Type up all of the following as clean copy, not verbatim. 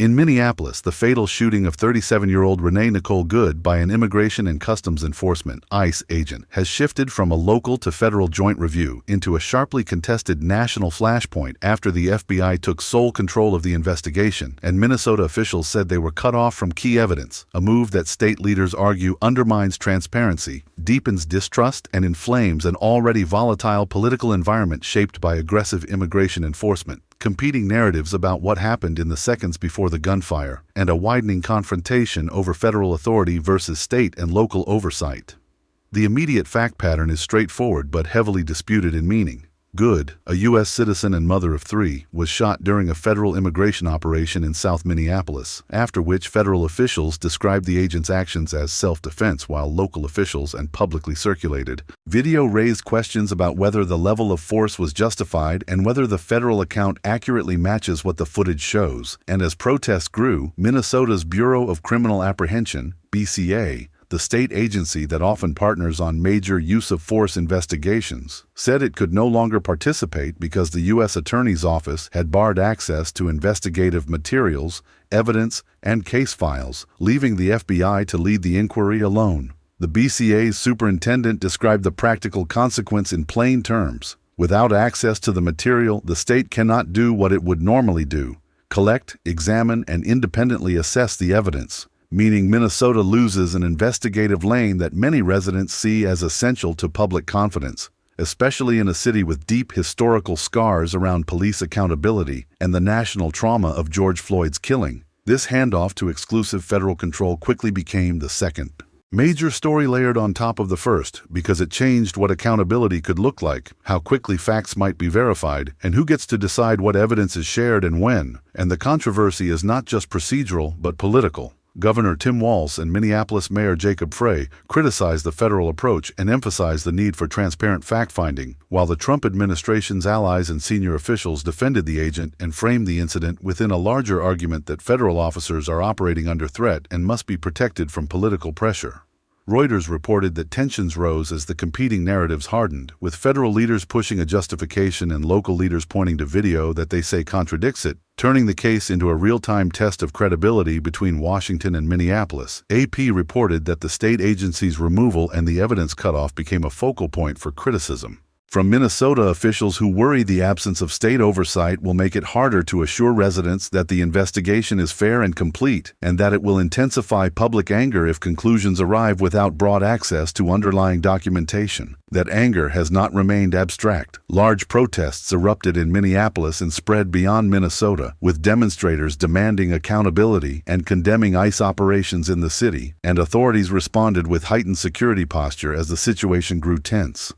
In Minneapolis, the fatal shooting of 37-year-old Renee Nicole Good by an Immigration and Customs Enforcement (ICE) agent has shifted from a local to federal joint review into a sharply contested national flashpoint after the FBI took sole control of the investigation, and Minnesota officials said they were cut off from key evidence, a move that state leaders argue undermines transparency, deepens distrust, and inflames an already volatile political environment shaped by aggressive immigration enforcement, competing narratives about what happened in the seconds before the gunfire, and a widening confrontation over federal authority versus state and local oversight. The immediate fact pattern is straightforward but heavily disputed in meaning. Good, a U.S. citizen and mother of 3, was shot during a federal immigration operation in South Minneapolis, after which federal officials described the agent's actions as self-defense while local officials and publicly circulated. Video raised questions about whether the level of force was justified and whether the federal account accurately matches what the footage shows, and as protests grew, Minnesota's Bureau of Criminal Apprehension, BCA, the state agency that often partners on major use-of-force investigations, said it could no longer participate because the U.S. Attorney's Office had barred access to investigative materials, evidence, and case files, leaving the FBI to lead the inquiry alone. The BCA's superintendent described the practical consequence in plain terms. Without access to the material, the state cannot do what it would normally do: collect, examine, and independently assess the evidence, meaning Minnesota loses an investigative lane that many residents see as essential to public confidence, especially in a city with deep historical scars around police accountability and the national trauma of George Floyd's killing. This handoff to exclusive federal control quickly became the second major story layered on top of the first, because it changed what accountability could look like, how quickly facts might be verified, and who gets to decide what evidence is shared and when. And the controversy is not just procedural but political. Governor Tim Walz and Minneapolis Mayor Jacob Frey criticized the federal approach and emphasized the need for transparent fact-finding, while the Trump administration's allies and senior officials defended the agent and framed the incident within a larger argument that federal officers are operating under threat and must be protected from political pressure. Reuters reported that tensions rose as the competing narratives hardened, with federal leaders pushing a justification and local leaders pointing to video that they say contradicts it, turning the case into a real-time test of credibility between Washington and Minneapolis. AP reported that the state agency's removal and the evidence cutoff became a focal point for criticism from Minnesota officials who worry the absence of state oversight will make it harder to assure residents that the investigation is fair and complete, and that it will intensify public anger if conclusions arrive without broad access to underlying documentation. That anger has not remained abstract. Large protests erupted in Minneapolis and spread beyond Minnesota, with demonstrators demanding accountability and condemning ICE operations in the city, and authorities responded with heightened security posture as the situation grew tense.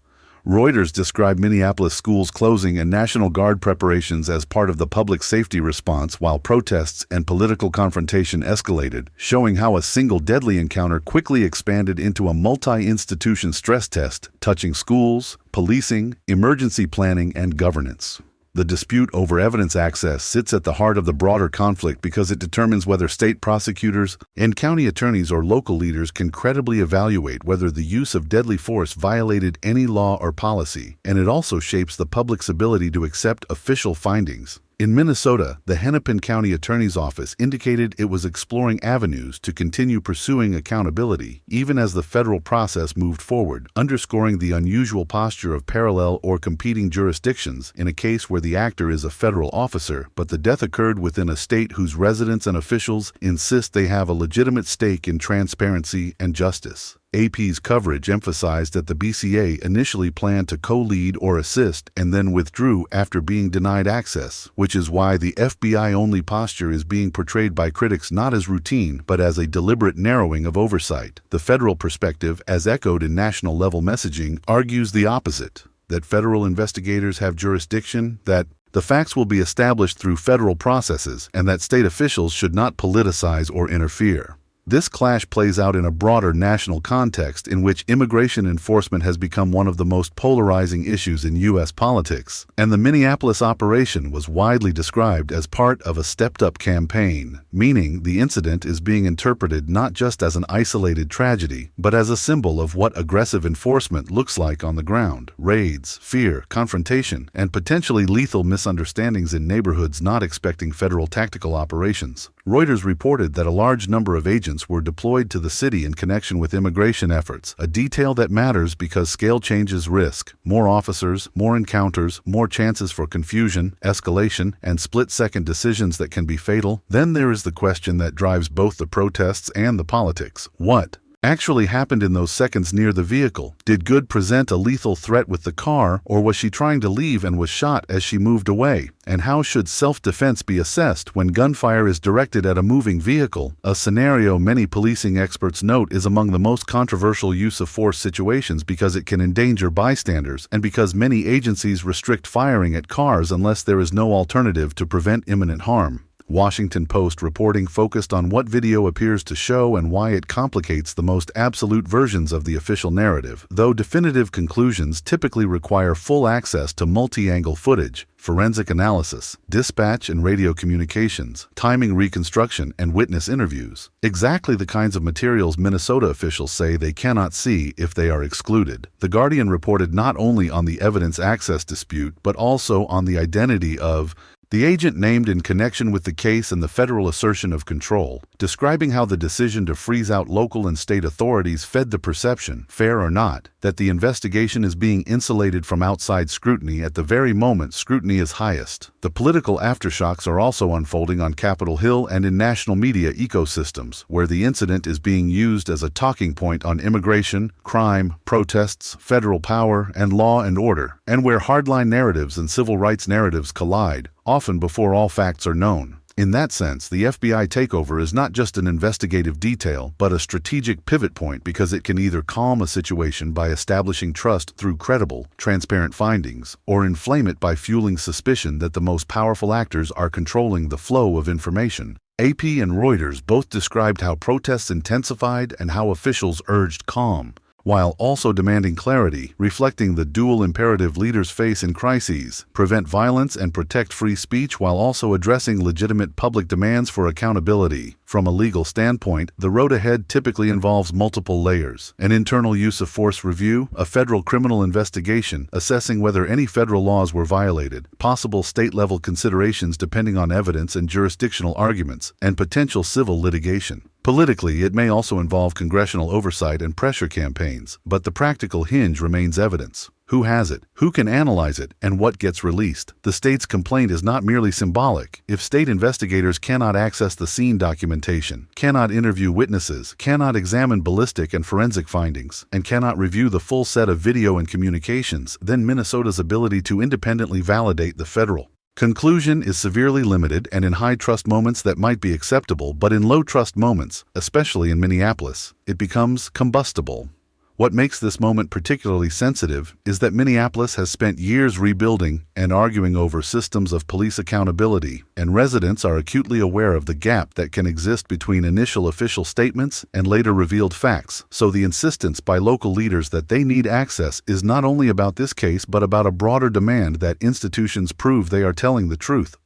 Reuters described Minneapolis schools closing and National Guard preparations as part of the public safety response, while protests and political confrontation escalated, showing how a single deadly encounter quickly expanded into a multi-institution stress test touching schools, policing, emergency planning, and governance. The dispute over evidence access sits at the heart of the broader conflict because it determines whether state prosecutors and county attorneys or local leaders can credibly evaluate whether the use of deadly force violated any law or policy, and it also shapes the public's ability to accept official findings. In Minnesota, the Hennepin County Attorney's Office indicated it was exploring avenues to continue pursuing accountability, even as the federal process moved forward, underscoring the unusual posture of parallel or competing jurisdictions in a case where the actor is a federal officer, but the death occurred within a state whose residents and officials insist they have a legitimate stake in transparency and justice. AP's coverage emphasized that the BCA initially planned to co-lead or assist and then withdrew after being denied access, which is why the FBI-only posture is being portrayed by critics not as routine but as a deliberate narrowing of oversight. The federal perspective, as echoed in national-level messaging, argues the opposite, that federal investigators have jurisdiction, that the facts will be established through federal processes, and that state officials should not politicize or interfere. This clash plays out in a broader national context in which immigration enforcement has become one of the most polarizing issues in U.S. politics, and the Minneapolis operation was widely described as part of a stepped-up campaign, meaning the incident is being interpreted not just as an isolated tragedy, but as a symbol of what aggressive enforcement looks like on the ground: raids, fear, confrontation, and potentially lethal misunderstandings in neighborhoods not expecting federal tactical operations. Reuters reported that a large number of agents were deployed to the city in connection with immigration efforts, a detail that matters because scale changes risk. More officers, more encounters, more chances for confusion, escalation, and split-second decisions that can be fatal. Then there is the question that drives both the protests and the politics. What actually happened in those seconds near the vehicle? Did Good present a lethal threat with the car, or was she trying to leave and was shot as she moved away? And how should self-defense be assessed when gunfire is directed at a moving vehicle, a scenario many policing experts note is among the most controversial use of force situations because it can endanger bystanders and because many agencies restrict firing at cars unless there is no alternative to prevent imminent harm. Washington Post reporting focused on what video appears to show and why it complicates the most absolute versions of the official narrative, though definitive conclusions typically require full access to multi-angle footage, forensic analysis, dispatch and radio communications, timing reconstruction, and witness interviews. Exactly the kinds of materials Minnesota officials say they cannot see if they are excluded. The Guardian reported not only on the evidence access dispute, but also on the identity of the agent named in connection with the case and the federal assertion of control, describing how the decision to freeze out local and state authorities fed the perception, fair or not, that the investigation is being insulated from outside scrutiny at the very moment scrutiny is highest. The political aftershocks are also unfolding on Capitol Hill and in national media ecosystems, where the incident is being used as a talking point on immigration, crime, protests, federal power, and law and order, and where hardline narratives and civil rights narratives collide, often before all facts are known. In that sense, the FBI takeover is not just an investigative detail, but a strategic pivot point because it can either calm a situation by establishing trust through credible, transparent findings, or inflame it by fueling suspicion that the most powerful actors are controlling the flow of information. AP and Reuters both described how protests intensified and how officials urged calm, while also demanding clarity, reflecting the dual imperative leaders face in crises: prevent violence and protect free speech while also addressing legitimate public demands for accountability. From a legal standpoint, the road ahead typically involves multiple layers: an internal use of force review, a federal criminal investigation assessing whether any federal laws were violated, possible state-level considerations depending on evidence and jurisdictional arguments, and potential civil litigation. Politically, it may also involve congressional oversight and pressure campaigns, but the practical hinge remains evidence. Who has it? Who can analyze it? And what gets released? The state's complaint is not merely symbolic. If state investigators cannot access the scene documentation, cannot interview witnesses, cannot examine ballistic and forensic findings, and cannot review the full set of video and communications, then Minnesota's ability to independently validate the federal conclusion is severely limited, and in high-trust moments that might be acceptable, but in low-trust moments, especially in Minneapolis, it becomes combustible. What makes this moment particularly sensitive is that Minneapolis has spent years rebuilding and arguing over systems of police accountability, and residents are acutely aware of the gap that can exist between initial official statements and later revealed facts, so the insistence by local leaders that they need access is not only about this case but about a broader demand that institutions prove they are telling the truth.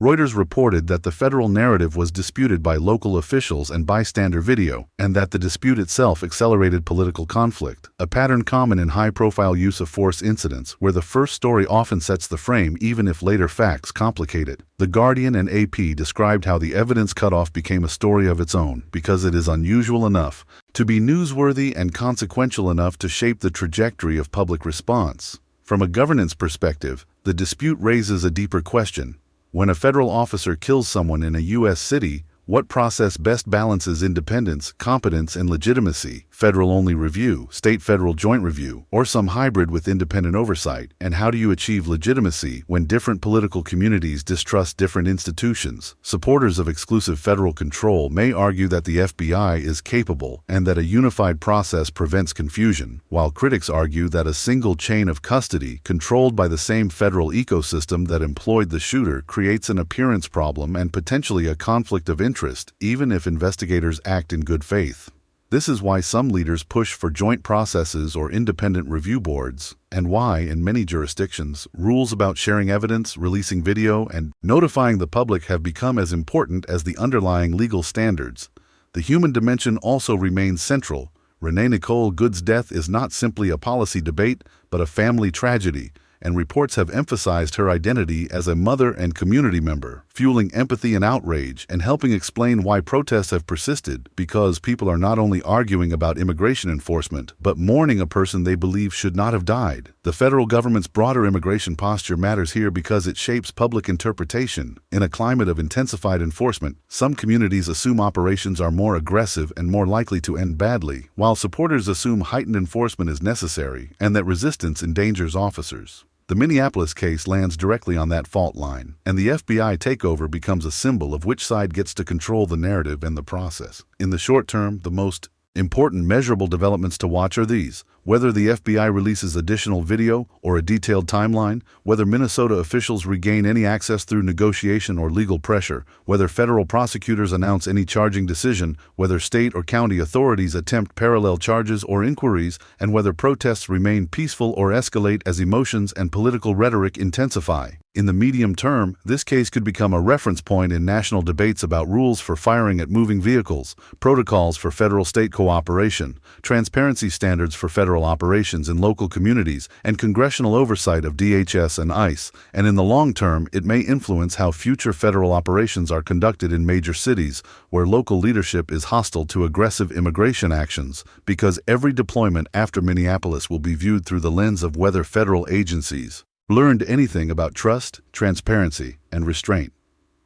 Reuters reported that the federal narrative was disputed by local officials and bystander video, and that the dispute itself accelerated political conflict, a pattern common in high-profile use of force incidents where the first story often sets the frame even if later facts complicate it. The Guardian and AP described how the evidence cutoff became a story of its own because it is unusual enough to be newsworthy and consequential enough to shape the trajectory of public response. From a governance perspective, the dispute raises a deeper question. When a federal officer kills someone in a U.S. city, what process best balances independence, competence, and legitimacy? Federal-only review, state-federal joint review, or some hybrid with independent oversight? And how do you achieve legitimacy when different political communities distrust different institutions? Supporters of exclusive federal control may argue that the FBI is capable and that a unified process prevents confusion, while critics argue that a single chain of custody, controlled by the same federal ecosystem that employed the shooter, creates an appearance problem and potentially a conflict of interest, even if investigators act in good faith. This is why some leaders push for joint processes or independent review boards, and why, in many jurisdictions, rules about sharing evidence, releasing video, and notifying the public have become as important as the underlying legal standards. The human dimension also remains central. Renee Nicole Good's death is not simply a policy debate, but a family tragedy, and reports have emphasized her identity as a mother and community member, fueling empathy and outrage and helping explain why protests have persisted, because people are not only arguing about immigration enforcement, but mourning a person they believe should not have died. The federal government's broader immigration posture matters here because it shapes public interpretation. In a climate of intensified enforcement, some communities assume operations are more aggressive and more likely to end badly, while supporters assume heightened enforcement is necessary and that resistance endangers officers. The Minneapolis case lands directly on that fault line, and the FBI takeover becomes a symbol of which side gets to control the narrative and the process. In the short term, the most important measurable developments to watch are these: whether the FBI releases additional video or a detailed timeline, whether Minnesota officials regain any access through negotiation or legal pressure, whether federal prosecutors announce any charging decision, whether state or county authorities attempt parallel charges or inquiries, and whether protests remain peaceful or escalate as emotions and political rhetoric intensify. In the medium term, this case could become a reference point in national debates about rules for firing at moving vehicles, protocols for federal-state cooperation, transparency standards for federal operations in local communities, and congressional oversight of DHS and ICE. And in the long term, it may influence how future federal operations are conducted in major cities, where local leadership is hostile to aggressive immigration actions, because every deployment after Minneapolis will be viewed through the lens of whether federal agencies learned anything about trust, transparency, and restraint.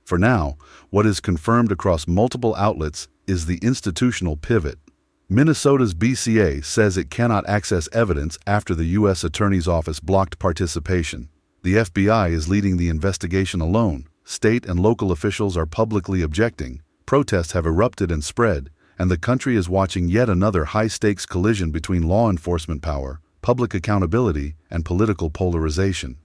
For now, what is confirmed across multiple outlets is the institutional pivot. Minnesota's BCA says it cannot access evidence after the U.S. Attorney's Office blocked participation. The FBI is leading the investigation alone. State and local officials are publicly objecting. Protests have erupted and spread, and the country is watching yet another high-stakes collision between law enforcement power, public accountability, and political polarization.